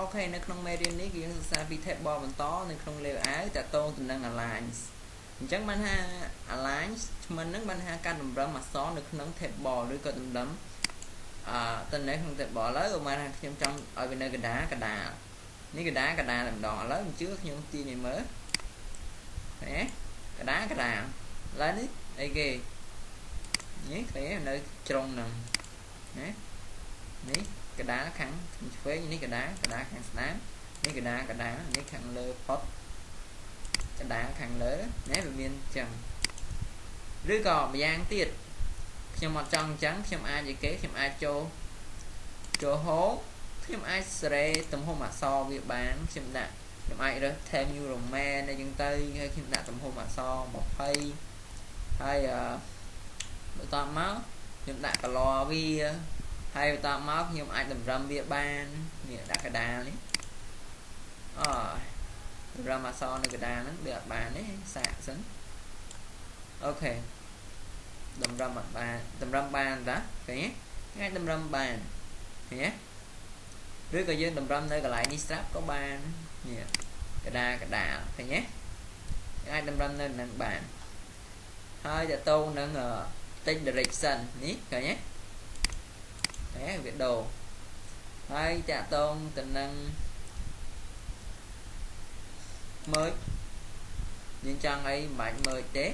ok នៅក្នុងមេរៀននេះគឺយើងសិក្សាពី table បន្តនៅក្នុង layout តកតងទៅនឹង align អញ្ចឹងបានថា align ឈ្មោះហ្នឹងបានថាការតម្រឹមអក្សរនៅក្នុង table ឬក៏តម្រឹមទៅនៅក្នុង table ឥឡូវបានថាខ្ញុំចង់ឲ្យវានៅកណ្ដាលនេះកណ្ដាលតែម្ដងឥឡូវមិនជឿខ្ញុំទាញឲ្យមើលឃើញកណ្ដាលឥឡូវនេះអីគេនេះឃើញនៅជ្រុងហ្នឹងណានេះកណ្ដាលខាងឆ្វេងនេះកណ្ដាលខាងស្ដាំនេះកណ្ដាលនេះខាងលើផុតកណ្ដាលខាងលើណាវាមានចឹងឬក៏ម្យ៉ាងទៀតខ្ញុំអត់ចង់អញ្ចឹងខ្ញុំអាចអីគេខ្ញុំអាចចូលហូខ្ញុំអាចសេរីទំហំអក្សរវាបានខ្ញុំអាចរើស Times New Roman អីចឹងទៅហើយខ្ញុំដាក់ទំហំអក្សរ20ហើយបន្តមកខ្ញុំដាក់ color វាហើយបន្តមកខ្ញុំអាចតម្រឹមវាបាននេះដាក់កណ្ដាលនេះតម្រឹមអក្សរនៅកណ្ដាលហ្នឹងវាអត់បានទេសាកសិនអូខេតម្រឹមអត់បានតម្រឹមបានតាឃើញទេអាចតម្រឹមបានឃើញទេឬក៏យើងតម្រឹមនៅកន្លែងនេះស្រាប់ក៏បាននេះកណ្ដាលឃើញទេអាចតម្រឹមនៅនឹងបានហើយតទៅនឹង text direction នេះឃើញទេវាដូរហើយតកតងទៅនឹងមើលយើងចង់អីមិនបាច់មើលទេត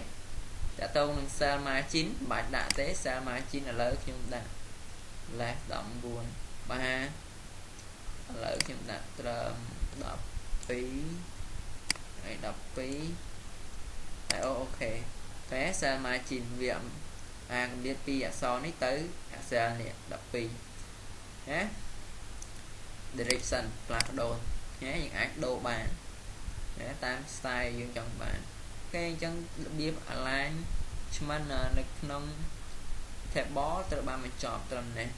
កតងនឹង cell margin មិនបាច់ដាក់ទេ cell margin ឥឡូវខ្ញុំដាក់ left 19បាទឥឡូវខ្ញុំដាក់ត្រឹម12ហើយ12ហើយអូខេតែ cell margin វាកម្រិតពីអក្សរនេះទៅអក្សរនេះ12ណា direction ផ្លាស់ប្ដូរណាយើងអាចដូរបានណាតាម style យើងចង់បានគេអញ្ចឹងរបៀប align ឈ្មោះនៅក្នុង table ត្រូវបានបញ្ចប់ត្រឹមនេះ